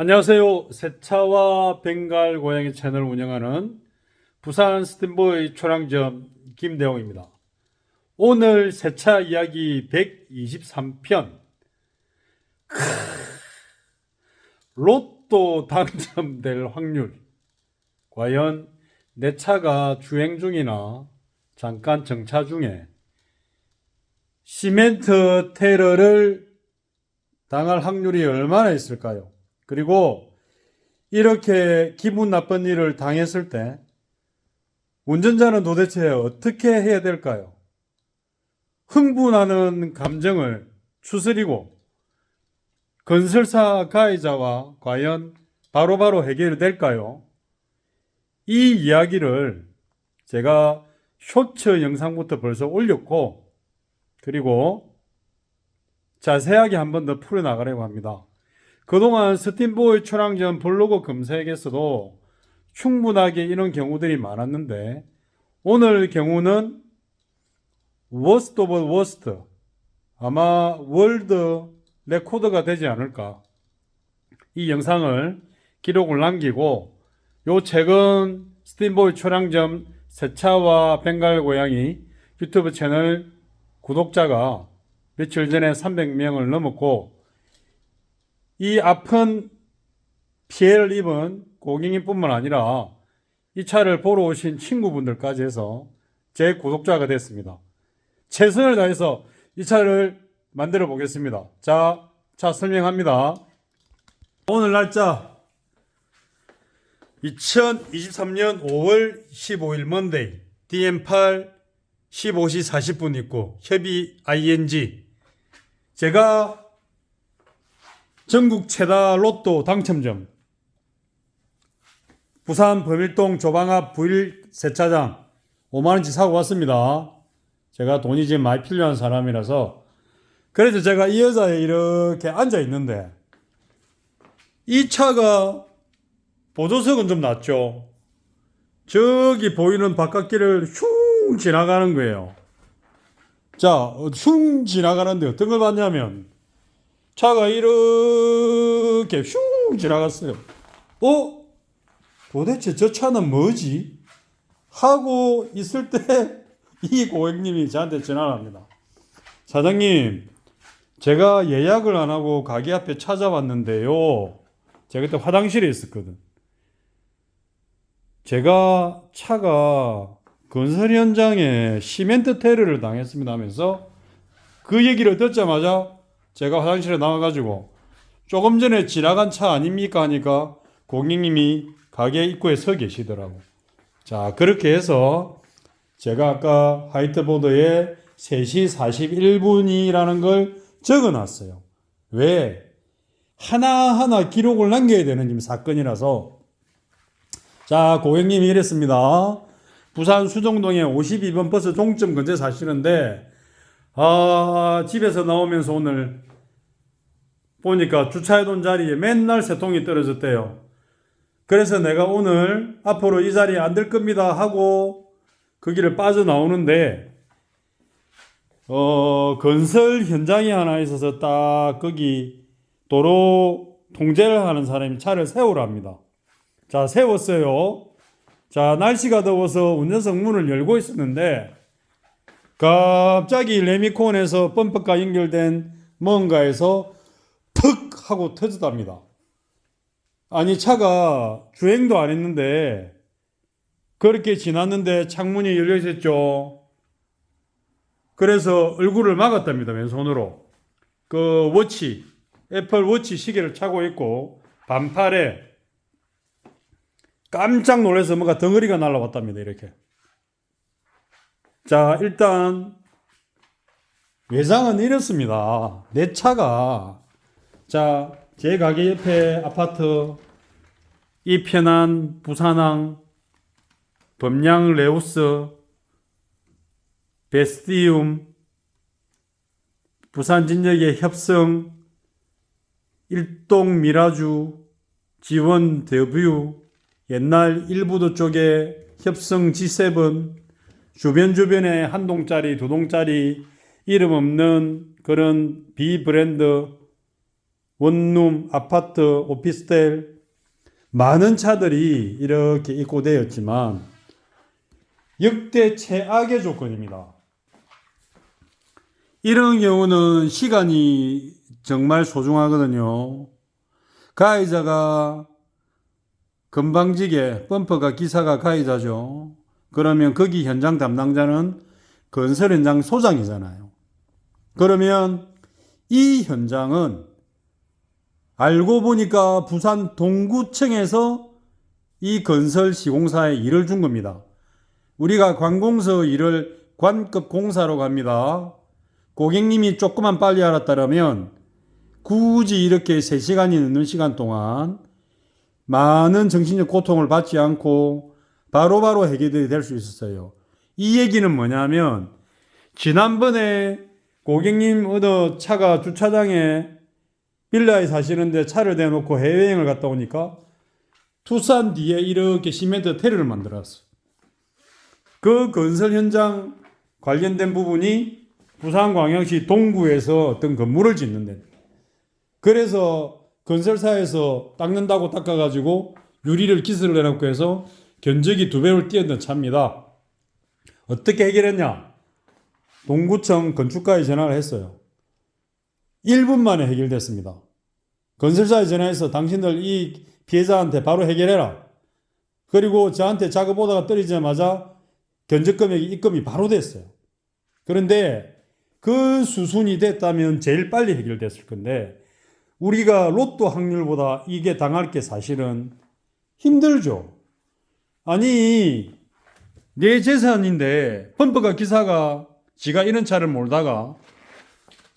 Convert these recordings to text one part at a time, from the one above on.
안녕하세요. 새차와 벵갈 고양이 채널 운영하는 부산 스팀보이 초량점 김대웅입니다. 오늘 새차 이야기 123편 로또 당첨될 확률. 과연 내 차가 주행 중이나 잠깐 정차 중에 시멘트 테러를 당할 확률이 얼마나 있을까요? 그리고 이렇게 기분 나쁜 일을 당했을 때 운전자는 도대체 어떻게 해야 될까요? 흥분하는 감정을 추스리고 건설사 가해자와 과연 바로바로 해결이 될까요? 이 이야기를 제가 쇼츠 영상부터 벌써 올렸고, 그리고 자세하게 한 번 더 풀어나가려고 합니다. 그동안 스팀보이 초량점 블로그 검색에서도 충분하게 이런 경우들이 많았는데, 오늘 경우는 worst of worst, 아마 월드 레코드가 되지 않을까. 이 영상을 기록을 남기고, 요 최근 스팀보이 초량점 새차와 벵갈 고양이 유튜브 채널 구독자가 며칠 전에 300명을 넘었고, 이 아픈 피해를 입은 고객님뿐만 아니라 이 차를 보러 오신 친구분들까지 해서 제 구독자가 됐습니다. 최선을 다해서 이 차를 만들어 보겠습니다. 자, 차 설명합니다. 오늘 날짜 2023년 5월 15일 먼데이, DM8 15시 40분 있고 협의 ING. 제가 전국 최다 로또 당첨점 부산 범일동 조방앞 부일 세차장 5만원치 사고 왔습니다. 제가 돈이 지금 많이 필요한 사람이라서. 그래서 제가 이 여자에 이렇게 앉아 있는데, 이 차가 보조석은 좀 낫죠. 저기 보이는 바깥길을 슝 지나가는 거예요. 자, 슝 지나가는데 어떤 걸 봤냐면 차가 이렇게 슝 지나갔어요. 도대체 저 차는 뭐지? 하고 있을 때 이 고객님이 저한테 전화를 합니다. 사장님, 제가 예약을 안 하고 가게 앞에 찾아왔는데요. 제가 그때 화장실에 있었거든. 제가 차가 건설 현장에 시멘트 테러를 당했습니다 하면서 그 얘기를 듣자마자 제가 화장실에 나와가지고 조금 전에 지나간 차 아닙니까 하니까 고객님이 가게 입구에 서 계시더라고. 자, 그렇게 해서 제가 아까 화이트보드에 3시 41분이라는 걸 적어놨어요. 왜? 하나하나 기록을 남겨야 되는 사건이라서. 자, 고객님이 이랬습니다. 부산 수정동에 52번 버스 종점 근처에 사시는데, 집에서 나오면서 오늘 보니까 주차해둔 자리에 맨날 새 통이 떨어졌대요. 그래서 내가 오늘 앞으로 이 자리에 안 들 겁니다 하고 그 길을 빠져나오는데, 건설 현장이 하나 있어서 딱 거기 도로 통제를 하는 사람이 차를 세우랍니다. 자, 세웠어요. 자, 날씨가 더워서 운전석 문을 열고 있었는데 갑자기 레미콘에서 범퍼가 연결된 뭔가에서 퍽 하고 터졌답니다. 아니, 차가 주행도 안 했는데 그렇게 지났는데 창문이 열려 있었죠. 그래서 얼굴을 막았답니다. 왼손으로. 그 워치, 애플 워치 시계를 차고 있고 반팔에 깜짝 놀라서 뭔가 덩어리가 날아왔답니다. 이렇게. 자, 일단 외상은 이렇습니다. 내 차가, 자, 제 가게 옆에 아파트 이편한 부산항 범양 레우스 베스티움 부산 진역의 협성 일동 미라주 지원 더뷰 옛날 일부도 쪽에 협성 G7 주변에 한 동짜리 두 동짜리 이름 없는 그런 비브랜드 원룸, 아파트, 오피스텔 많은 차들이 이렇게 입고되었지만 역대 최악의 조건입니다. 이런 경우는 시간이 정말 소중하거든요. 가해자가 건방지게 범퍼가 기사가 가해자죠. 그러면 거기 현장 담당자는 건설 현장 소장이잖아요. 그러면 이 현장은 알고 보니까 부산 동구청에서 이 건설 시공사에 일을 준 겁니다. 우리가 관공서 일을 관급 공사로 합니다. 고객님이 조금만 빨리 알았다면 굳이 이렇게 3시간이 넘는 시간 동안 많은 정신적 고통을 받지 않고 바로바로 해결이 될 수 있었어요. 이 얘기는 뭐냐면 지난번에 고객님 어느 차가 주차장에 빌라에 사시는데 차를 대놓고 해외여행을 갔다 오니까 투싼 뒤에 이렇게 시멘트 테르를 만들었어. 그 건설 현장 관련된 부분이 부산광역시 동구에서 어떤 건물을 짓는데, 그래서 건설사에서 닦는다고 닦아가지고 유리를 기스를 내놓고 해서 견적이 2배로 뛰었던 차입니다. 어떻게 해결했냐? 동구청 건축가에 전화를 했어요. 1분 만에 해결됐습니다. 건설사에 전화해서 당신들 이 피해자한테 바로 해결해라. 그리고 저한테 작업 오다가 떨어지자마자 견적금액이 입금이 바로 됐어요. 그런데 그 수순이 됐다면 제일 빨리 해결됐을 건데 우리가 로또 확률보다 이게 당할 게 사실은 힘들죠. 아니 내 재산인데 범퍼가 기사가 지가 이런 차를 몰다가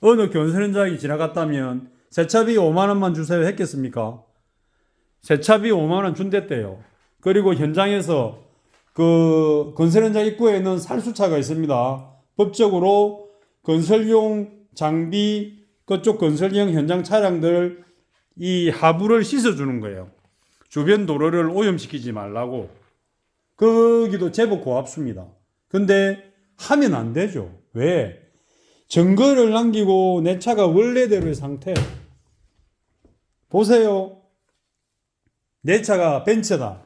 어느 건설 현장이 지나갔다면 세차비 5만 원만 주세요 했겠습니까? 세차비 5만 원 준댔대요. 그리고 현장에서 그 건설 현장 입구에는 살수차가 있습니다. 법적으로 건설용 장비, 그쪽 건설용 현장 차량들 이 하부를 씻어주는 거예요. 주변 도로를 오염시키지 말라고. 거기도 제법 고압수입니다. 근데 하면 안 되죠. 왜? 증거를 남기고 내 차가 원래대로의 상태. 보세요. 내 차가 벤츠다,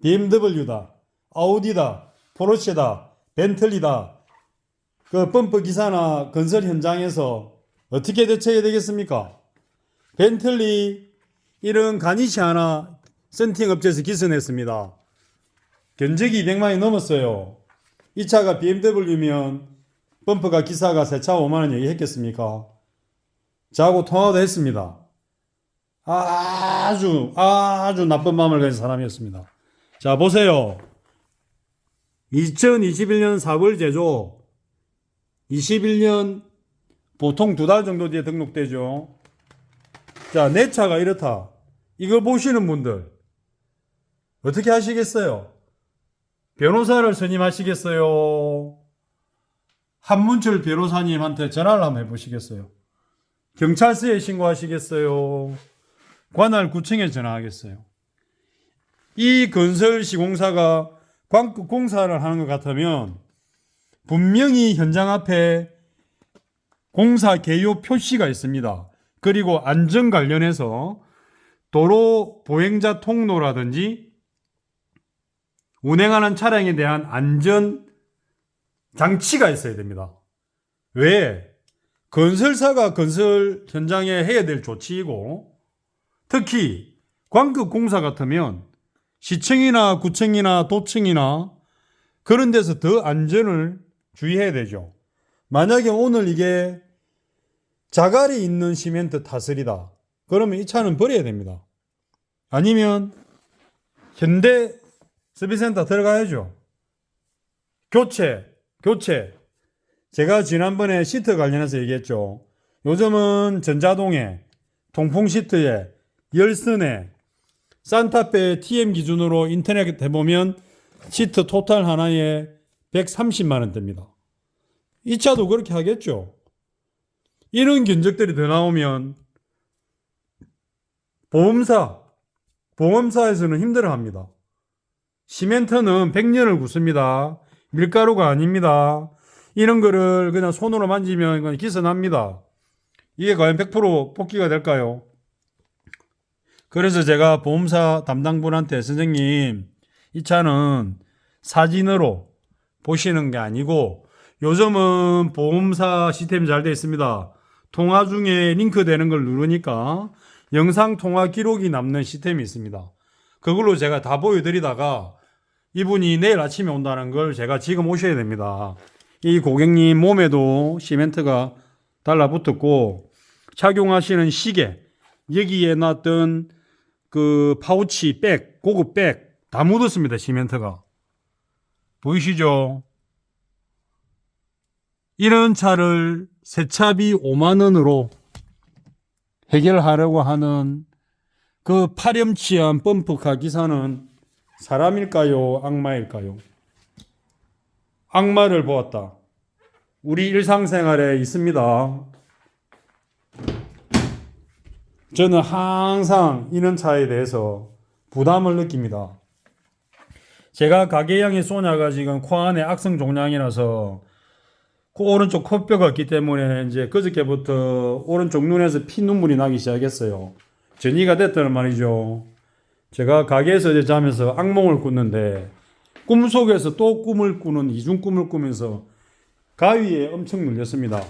BMW다, 아우디다, 포르쉐다, 벤틀리다. 그 범퍼 기사나 건설 현장에서 어떻게 대처해야 되겠습니까? 벤틀리 이런 가니시 하나 썬팅 업체에서 기선했습니다. 견적이 200만 원이 넘었어요. 이 차가 BMW면 범퍼가 기사가 세차 5만 원 얘기했겠습니까? 저하고 통화도 했습니다. 아주 나쁜 마음을 가진 사람이었습니다. 자, 보세요. 2021년 4월 제조, 21년 보통 2달 정도 뒤에 등록되죠. 자, 내 차가 이렇다. 이거 보시는 분들 어떻게 하시겠어요? 변호사를 선임하시겠어요? 한문철 변호사님한테 전화를 한번 해보시겠어요? 경찰서에 신고하시겠어요? 관할 구청에 전화하겠어요? 이 건설 시공사가 광급 공사를 하는 것 같으면 분명히 현장 앞에 공사 개요 표시가 있습니다. 그리고 안전 관련해서 도로 보행자 통로라든지 운행하는 차량에 대한 안전 장치가 있어야 됩니다. 왜? 건설사가 건설 현장에 해야 될 조치이고, 특히 광급 공사 같으면 시청이나 구청이나 도청이나 그런 데서 더 안전을 주의해야 되죠. 만약에 오늘 이게 자갈이 있는 시멘트 타설이다. 그러면 이 차는 버려야 됩니다. 아니면 현대 서비스센터 들어가야죠. 교체. 제가 지난번에 시트 관련해서 얘기했죠. 요즘은 전자동에, 통풍 시트에, 열선에, 산타페 TM 기준으로 인터넷 해보면 시트 토탈 하나에 130만 원대입니다. 이 차도 그렇게 하겠죠. 이런 견적들이 더 나오면 보험사에서는 힘들어합니다. 시멘트는 100년을 굳습니다. 밀가루가 아닙니다. 이런 거를 그냥 손으로 만지면 이건 기스납니다. 이게 과연 100% 복귀가 될까요? 그래서 제가 보험사 담당분한테 선생님, 이 차는 사진으로 보시는 게 아니고 요즘은 보험사 시스템이 잘 되어 있습니다. 통화 중에 링크되는 걸 누르니까 영상 통화 기록이 남는 시스템이 있습니다. 그걸로 제가 다 보여드리다가 이분이 내일 아침에 온다는 걸 제가 지금 오셔야 됩니다. 이 고객님 몸에도 시멘트가 달라붙었고 착용하시는 시계, 여기에 놨던 그 파우치 백, 고급 백 다 묻었습니다. 시멘트가. 보이시죠? 이런 차를 세차비 5만 원으로 해결하려고 하는 그 파렴치한 펌프카 기사는 사람일까요? 악마일까요? 악마를 보았다. 우리 일상생활에 있습니다. 저는 항상 이런 차에 대해서 부담을 느낍니다. 제가 가게양의 소냐가 지금 코 안에 악성 종양이라서 오른쪽 코뼈가 없기 때문에 이제 그저께부터 오른쪽 눈에서 피눈물이 나기 시작했어요. 전이가 됐다는 말이죠. 제가 가게에서 이제 자면서 악몽을 꿨는데 꿈속에서 또 꿈을 꾸는 이중 꿈을 꾸면서 가위에 엄청 눌렸습니다.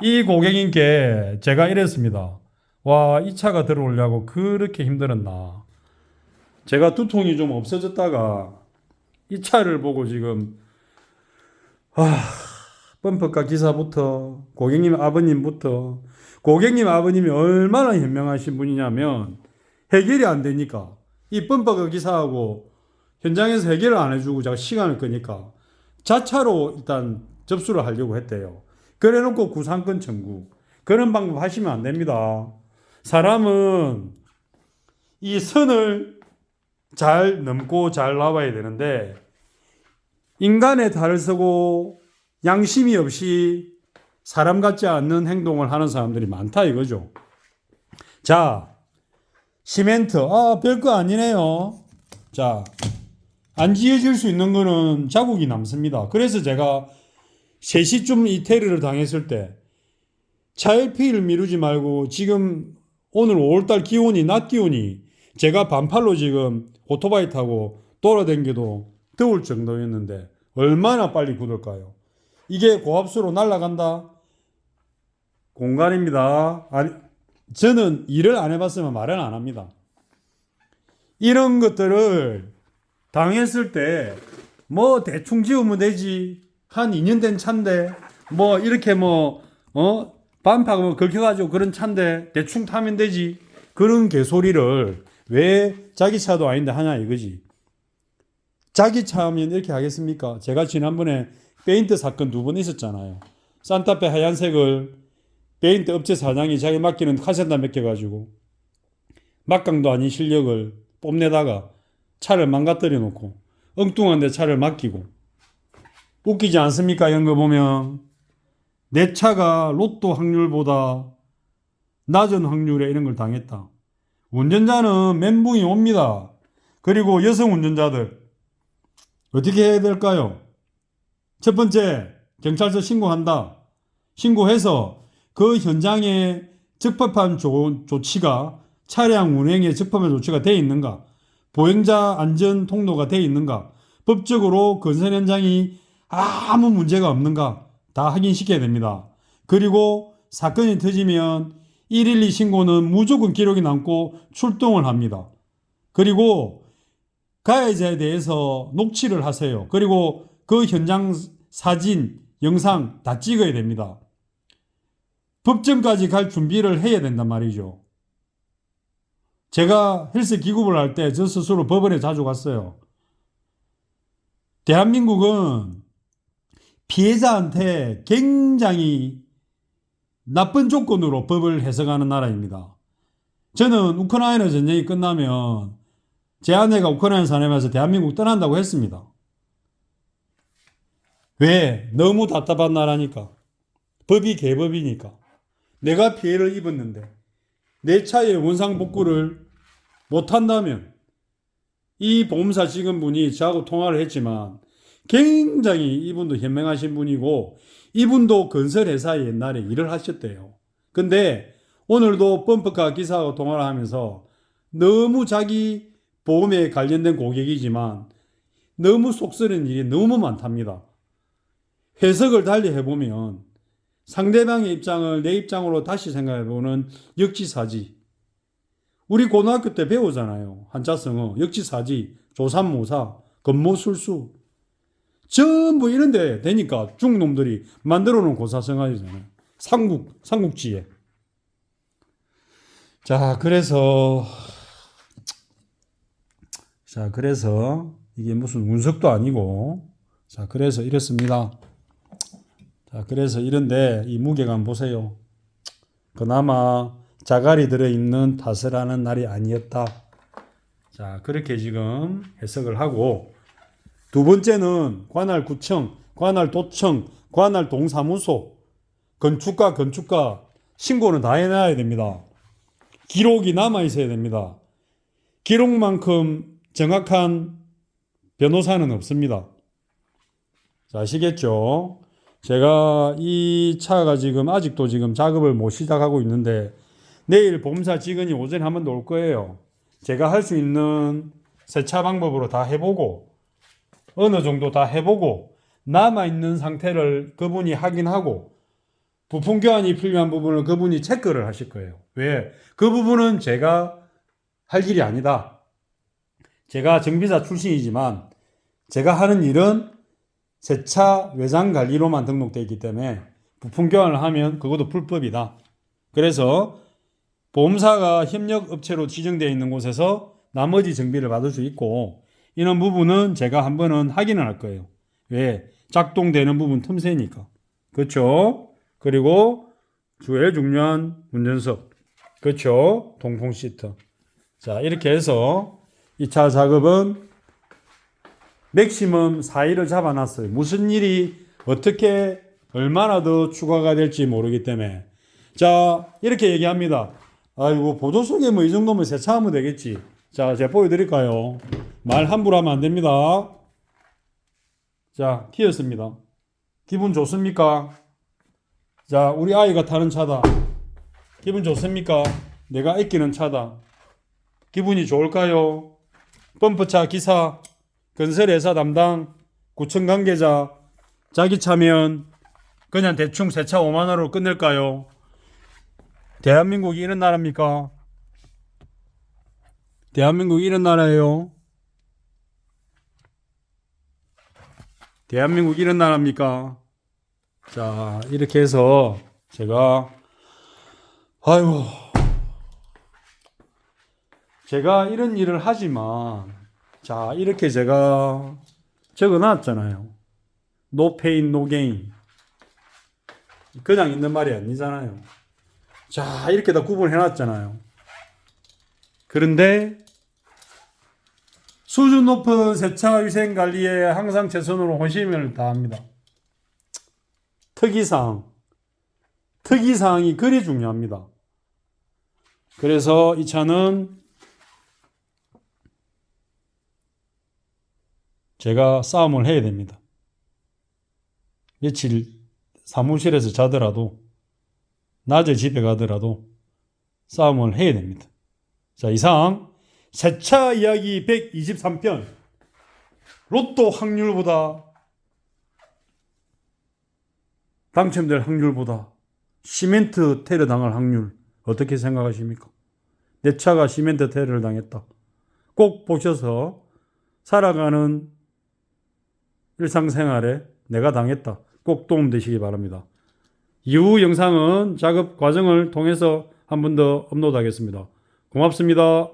이 고객님께 제가 이랬습니다. 와, 이 차가 들어오려고 그렇게 힘들었나. 제가 두통이 좀 없어졌다가 이 차를 보고 지금 펌프카 기사부터 고객님 아버님부터 고객님 아버님이 얼마나 현명하신 분이냐면 해결이 안 되니까 이 펌프카 기사하고 현장에서 해결을 안 해주고 제가 시간을 끄니까 자차로 일단 접수를 하려고 했대요. 그래 놓고 구상권 청구. 그런 방법 하시면 안 됩니다. 사람은 이 선을 잘 넘고 잘 나와야 되는데 인간의 탈을 쓰고 양심이 없이 사람 같지 않는 행동을 하는 사람들이 많다 이거죠. 자, 시멘트. 별거 아니네요. 자, 안 지어질 수 있는 거는 자국이 남습니다. 그래서 제가 3시쯤 이 테러를 당했을 때 차일피일 미루지 말고 지금 오늘 5월달 기온이 낮 기온이 제가 반팔로 지금 오토바이 타고 돌아다녀도 더울 정도였는데 얼마나 빨리 굳을까요? 이게 고압수로 날아간다? 공간입니다. 아니, 저는 일을 안 해봤으면 말은 안 합니다. 이런 것들을 당했을 때 뭐 대충 지우면 되지. 한 2년 된 차인데 뭐 이렇게 반파가 뭐 긁혀가지고 그런 차인데 대충 타면 되지. 그런 개소리를 왜 자기 차도 아닌데 하냐 이거지. 자기 차면 이렇게 하겠습니까? 제가 지난번에 페인트 사건 2번 있었잖아요. 산타페 하얀색을 페인트 업체 사장이 자기 맡기는 카센터 맡겨가지고 막강도 아닌 실력을 뽐내다가 차를 망가뜨려 놓고 엉뚱한 데 차를 맡기고 웃기지 않습니까? 이런 거 보면 내 차가 로또 확률보다 낮은 확률에 이런 걸 당했다. 운전자는 멘붕이 옵니다. 그리고 여성 운전자들 어떻게 해야 될까요? 첫 번째, 경찰서 신고한다. 신고해서 그 현장에 적법한 조치가 차량 운행에 적법한 조치가 되어 있는가? 보행자 안전 통로가 되어 있는가? 법적으로 건설 현장이 아무 문제가 없는가? 다 확인시켜야 됩니다. 그리고 사건이 터지면 112 신고는 무조건 기록이 남고 출동을 합니다. 그리고 가해자에 대해서 녹취를 하세요. 그리고 그 현장 사진, 영상 다 찍어야 됩니다. 법정까지 갈 준비를 해야 된단 말이죠. 제가 헬스 기급을 할 때 저 스스로 법원에 자주 갔어요. 대한민국은 피해자한테 굉장히 나쁜 조건으로 법을 해석하는 나라입니다. 저는 우크라이나 전쟁이 끝나면 제 아내가 우크라이나 사람에서 대한민국 떠난다고 했습니다. 왜? 너무 답답한 나라니까. 법이 개법이니까. 내가 피해를 입었는데 내 차의 원상복구를 못한다면 이 보험사 직원분이 저하고 통화를 했지만 굉장히 이분도 현명하신 분이고 이분도 건설회사에 옛날에 일을 하셨대요. 근데 오늘도 펌프카 기사하고 통화를 하면서 너무 자기 보험에 관련된 고객이지만 너무 속 쓰는 일이 너무 많답니다. 해석을 달리 해보면 상대방의 입장을 내 입장으로 다시 생각해보는 역지사지. 우리 고등학교 때 배우잖아요. 한자성어, 역지사지, 조삼모사, 건모술수. 전부 이런데 되니까 중놈들이 만들어 놓은 고사성어잖아요. 삼국지에. 자, 그래서 이게 무슨 운석도 아니고, 자, 그래서 이렇습니다. 자, 그래서 이런데 이 무게감 보세요. 그나마 자갈이 들어있는 타스라는 날이 아니었다. 자, 그렇게 지금 해석을 하고, 두 번째는 관할구청, 관할도청, 관할동사무소, 건축가 신고는 다 해놔야 됩니다. 기록이 남아 있어야 됩니다. 기록만큼 정확한 변호사는 없습니다. 자, 아시겠죠? 제가 이 차가 지금 아직도 지금 작업을 못 시작하고 있는데 내일 보험사 직원이 오전에 한 번 더 올 거예요. 제가 할 수 있는 세차 방법으로 다 해보고 어느 정도 다 해보고 남아있는 상태를 그분이 확인하고 부품 교환이 필요한 부분을 그분이 체크를 하실 거예요. 왜? 그 부분은 제가 할 일이 아니다. 제가 정비사 출신이지만 제가 하는 일은 세차 외장 관리로만 등록되어 있기 때문에 부품 교환을 하면 그것도 불법이다. 그래서 보험사가 협력업체로 지정되어 있는 곳에서 나머지 정비를 받을 수 있고 이런 부분은 제가 한 번은 확인을 할 거예요. 왜? 작동되는 부분 틈새니까. 그렇죠? 그리고 제일 중요한 운전석. 그렇죠? 통풍 시트. 자, 이렇게 해서 2차 작업은 맥시멈 4일을 잡아놨어요. 무슨 일이 어떻게 얼마나 더 추가가 될지 모르기 때문에. 자, 이렇게 얘기합니다. 아이고, 보조석에 뭐 이 정도면 세차하면 되겠지. 자, 제가 보여드릴까요? 말 함부로 하면 안 됩니다. 자, 튀었습니다. 기분 좋습니까? 자, 우리 아이가 타는 차다. 기분 좋습니까? 내가 아끼는 차다. 기분이 좋을까요? 펌프차 기사, 건설회사 담당, 구청 관계자, 자기 차면 그냥 대충 세차 5만 원으로 끝낼까요? 대한민국이 이런 나라입니까? 대한민국이 이런 나라예요? 대한민국이 이런 나라입니까? 자, 이렇게 해서 제가 제가 이런 일을 하지만 자, 이렇게 제가 적어 놨잖아요. No pain, no gain. 그냥 있는 말이 아니잖아요. 자, 이렇게 다 구분해 놨잖아요. 그런데 수준 높은 세차 위생 관리에 항상 최선으로 혼신을 다합니다. 특이사항이 그리 중요합니다. 그래서 이 차는 제가 싸움을 해야 됩니다. 며칠 사무실에서 자더라도 낮에 집에 가더라도 싸움을 해야 됩니다. 자, 이상 세차 이야기 123편 로또 확률보다 당첨될 확률보다 시멘트 테러 당할 확률 어떻게 생각하십니까? 내 차가 시멘트 테러를 당했다. 꼭 보셔서 살아가는 일상생활에 내가 당했다. 꼭 도움되시기 바랍니다. 이후 영상은 작업 과정을 통해서 한 번 더 업로드하겠습니다. 고맙습니다.